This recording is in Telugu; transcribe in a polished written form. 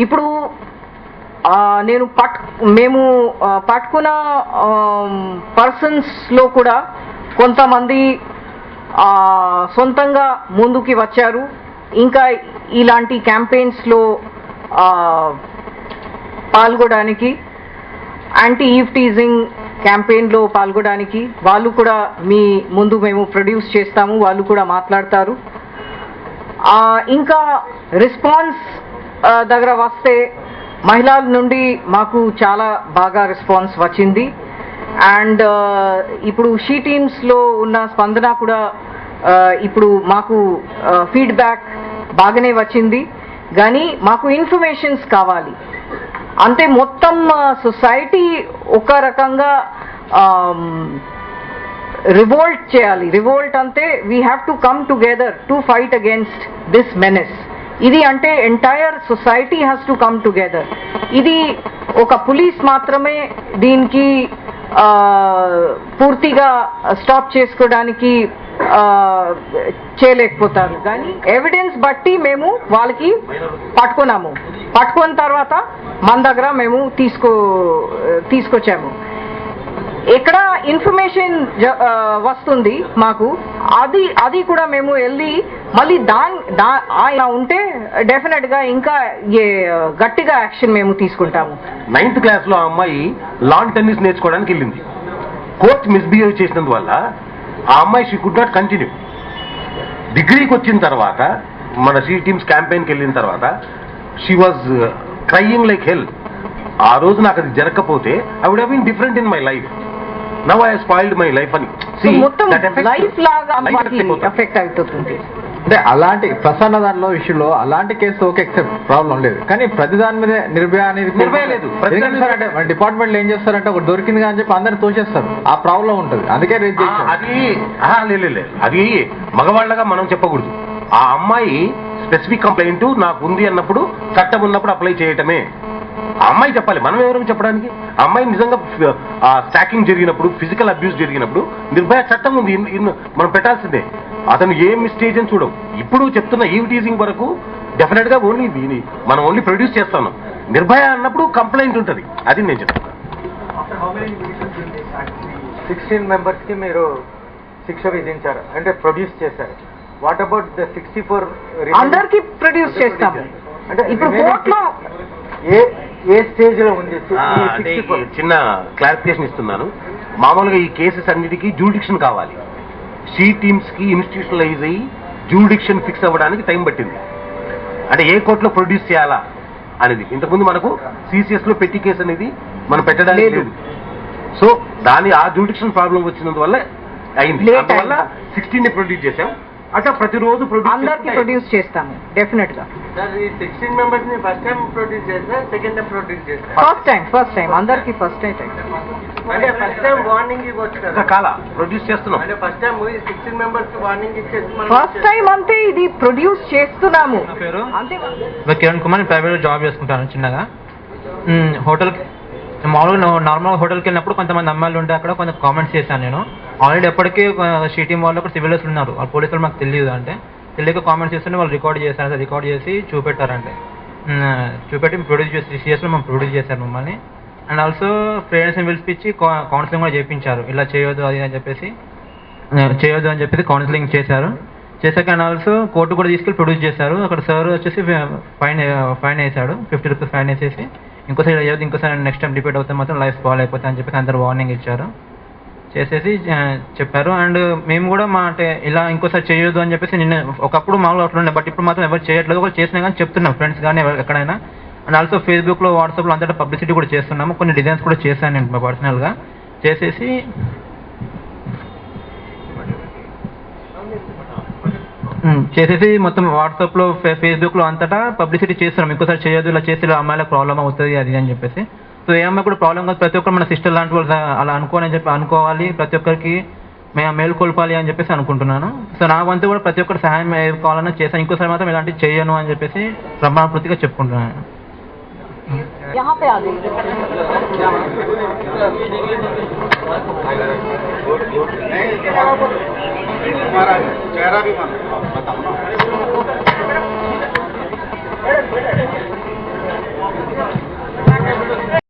ఇప్పుడు మేము పట్టుకున్న పర్సన్స్లో కూడా కొంతమంది సొంతంగా ముందుకి వచ్చారు. ఇంకా ఇలాంటి క్యాంపెయిన్స్లో పాల్గొనడానికి, యాంటీ ఈవ్ టీజింగ్ క్యాంపెయిన్లో పాల్గొనడానికి వాళ్ళు కూడా మీ ముందు మేము ప్రొడ్యూస్ చేస్తాము. వాళ్ళు కూడా మాట్లాడతారు. ఇంకా రెస్పాన్స్ దగ్గర వస్తే మహిళల నుండి మాకు చాలా బాగా రెస్పాన్స్ వచ్చింది. అండ్ ఇప్పుడు షీ టీమ్స్లో ఉన్న స్పందన కూడా ఇప్పుడు మాకు ఫీడ్బ్యాక్ బాగానే వచ్చింది. కానీ మాకు ఇన్ఫర్మేషన్స్ కావాలి. అంటే మొత్తం సొసైటీ ఒక రకంగా రివోల్ట్ చేయాలి. రివోల్ట్ అంటే we have to come together to fight against this menace. ఇది అంటే entire society has to come together. ఇది ఒక పోలీస్ మాత్రమే దీనికి పూర్తిగా స్టాప్ చేసుకోవడానికి చేయలేకపోతారు. కానీ ఎవిడెన్స్ బట్టి మేము వాళ్ళకి పట్టుకున్నాము. పట్టుకున్న తర్వాత మన దగ్గర మేము తీసుకొచ్చాము. ఎక్కడ ఇన్ఫర్మేషన్ వస్తుంది మాకు, అది కూడా మేము వెళ్ళి మళ్ళీ ఆయన ఉంటే డెఫినెట్గా ఇంకా గట్టిగా యాక్షన్ మేము తీసుకుంటాము. 9th క్లాస్లో ఆ అమ్మాయి లాన్ టెన్నిస్ నేర్చుకోవడానికి వెళ్ళింది. కోచ్ మిస్బిహేవ్ చేసినందువల్ల ఆ అమ్మాయి షీ కుడ్ నాట్ కంటిన్యూ. డిగ్రీకి వచ్చిన తర్వాత మన షీ టీమ్స్ క్యాంపెయిన్కి వెళ్ళిన తర్వాత she was crying like hell. ఆ రోజు నాకు అది జరగకపోతే I would have been different in my life. Now I spoiled my life అని లైఫ్ లాగా ఎఫెక్ట్ అవుతుంది. అంటే అలాంటి ప్రసన్న దానిలో విషయంలో అలాంటి కేసు ఓకే, ప్రాబ్లం లేదు. కానీ ప్రతి దాని మీద నిర్భయ అనేది లేదు. అంటే మన డిపార్ట్మెంట్లో ఏం చేస్తారంటే ఒకటి దొరికింది అని చెప్పి అందరిని తోసేస్తారు. ఆ ప్రాబ్లం ఉంటుంది. అందుకే రేట్ చేస్తారు. అది లేదు, అది మగవాళ్ళగా మనం చెప్పకూడదు. ఆ అమ్మాయి స్పెసిఫిక్ కంప్లైంట్ నాకు ఉంది అన్నప్పుడు చట్టం ఉన్నప్పుడు అప్లై చేయటమే. ఆ అమ్మాయి చెప్పాలి, మనం ఎవరు చెప్పడానికి. ఆ అమ్మాయి నిజంగా స్టాకింగ్ జరిగినప్పుడు, ఫిజికల్ అబ్యూస్ జరిగినప్పుడు నిర్భయ చట్టం ఉంది, మనం పెట్టాల్సిందే. అతను ఏ మిస్టేజ్ అని చూడవు. ఇప్పుడు చెప్తున్న ఈవ్ టీజింగ్ వరకు డెఫినెట్ గా మనం ఓన్లీ ప్రొడ్యూస్ చేస్తున్నాం. నిర్భయ అన్నప్పుడు కంప్లైంట్ ఉంటుంది. అది నేను చెప్తాను. 16 మెంబర్స్ కి మీరు శిక్ష విధించారు అంటే ప్రొడ్యూస్ చేశారు. What about the 64? అందరికి ప్రొడ్యూస్ చేస్తాము. అంటే ఇప్పుడు కోర్టులో ఏ స్టేజ్ లో ఉంది? చిన్న క్లారిఫికేషన్ ఇస్తున్నాను. మామూలుగా ఈ కేసెస్ అన్నిటికీ జ్యూరిడిక్షన్ కావాలి. షీ టీమ్స్ కి ఇన్స్టిట్యూషనలైజ్ అయ్యి జ్యూరిడిక్షన్ ఫిక్స్ అవ్వడానికి టైం పట్టింది. అంటే ఏ కోర్టులో ప్రొడ్యూస్ చేయాలా అనేది. ఇంతకుముందు మనకు సిసిఎస్ లో పెట్టి కేసు అనేది మనం పెట్టడానికి లేదు. సో ఆ జ్యూరిడిక్షన్ ప్రాబ్లం వచ్చినందువల్ల అయింది. అందువల్ల 16 ని ప్రొడ్యూస్ చేశాం. అట్లా ప్రతిరోజు అందరికి ప్రొడ్యూస్ చేస్తాము డెఫినెట్ గా. 16 మెంబర్స్ ని ఫస్ట్ టైం ప్రొడ్యూస్ చేస్తా, సెకండ్ టైం ప్రొడ్యూస్ చేస్తా? ఫస్ట్ టైం అందరికి ఫస్ట్ టైం. అంటే ఫస్ట్ టైం వార్నింగ్ ఇవ్వచ్చు కదా? కాలా ప్రొడ్యూస్ చేస్తున్నాం. అంటే ఫస్ట్ టైం 16 మెంబర్స్ కి వార్నింగ్ ఇచ్చేసి ఫస్ట్ టైం అంతే ఇది ప్రొడ్యూస్ చేస్తున్నాము. అంతే. కిరణ్ కుమార్, ప్రైవేట్ జాబ్ చేసుకుంటాను చిన్నగా. హోటల్ మామూలుగా నార్మల్ హోటల్కి వెళ్ళినప్పుడు కొంతమంది అమ్మాయిలు ఉంటే అక్కడ కొంత కామెంట్స్ చేశాను నేను. ఆల్రెడీ ఎప్పటికీ షీ టీమ్ వాళ్ళు అక్కడ సివిల్స్ ఉన్నారు. వాళ్ళు పోలీసులు మాకు తెలియదు. అంటే తెలియక కామెంట్స్ చేస్తుంటే వాళ్ళు రికార్డ్ చేశారు. రికార్డ్ చేసి చూపెట్టారంటే చూపెట్టి ప్రొడ్యూస్ చేసి సిఎస్లో మేము ప్రొడ్యూస్ చేశారు మమ్మల్ని. అండ్ ఆల్సో ఫ్రెండ్స్ని పిలిపించి కౌన్సిలింగ్ కూడా చేయించారు. ఇలా చేయొద్దు అది అని చెప్పేసి కౌన్సిలింగ్ చేశారు. చేశాక అండ్ ఆల్సో కోర్టు కూడా తీసుకెళ్ళి ప్రొడ్యూస్ చేశారు. అక్కడ సార్ వచ్చేసి ఫైన్ వేసాడు. 50 రూపీస్ ఫైన్ వేసేసి ఇంకోసారి అయ్యేది, ఇంకోసారి నెక్స్ట్ టైం రిపీట్ అవుతే మాత్రం లైఫ్ స్పాయిల్ అయిపోతుంది అని చెప్పేసి అందరు వార్నింగ్ ఇచ్చారు. చేసేసి చెప్పారు. అండ్ మేము కూడా అంటే ఇలా ఇంకోసారి చేయొద్దు అని చెప్పేసి నిన్న ఒకప్పుడు మామూలు అట్లా ఉండే, బట్ ఇప్పుడు మాత్రం ఎవరు చేయట్లేదు. ఒకరు చేసినా కానీ చెప్తున్నాం ఫ్రెండ్స్ కానీ ఎక్కడైనా. అండ్ ఆల్సో ఫేస్బుక్లో, వాట్సాప్లో అంతటా పబ్లిసిటీ కూడా చేస్తున్నాము. కొన్ని డిజైన్స్ కూడా చేశాను నేను పర్సనల్గా. చేసేసి మొత్తం వాట్సాప్లో, ఫేస్బుక్లో అంతటా పబ్లిసిటీ చేస్తున్నాం. ఇంకోసారి చేయొద్దు, ఇలా చేసి ఇలా అమ్మాయిలకు ప్రాబ్లం అవుతుంది అది అని చెప్పేసి. సో ఏ అమ్మాయి కూడా ప్రాబ్లం కాదు, ప్రతి ఒక్కరు మన సిస్టర్ లాంటి వాళ్ళు అలా అనుకోవాలి. ప్రతి ఒక్కరికి మేము మేలుకొల్పాలి అని చెప్పేసి అనుకుంటున్నాను. సో నా వంతు కూడా ప్రతి ఒక్కరు సహాయం కావాలన్నా చేశాను. ఇంకోసారి మాత్రం ఇలాంటివి చేయను అని చెప్పేసి ప్రమాణపూర్తిగా చెప్పుకుంటున్నాను. यहाँ पे आ गई हमारा चेहरा भी बताओ ना।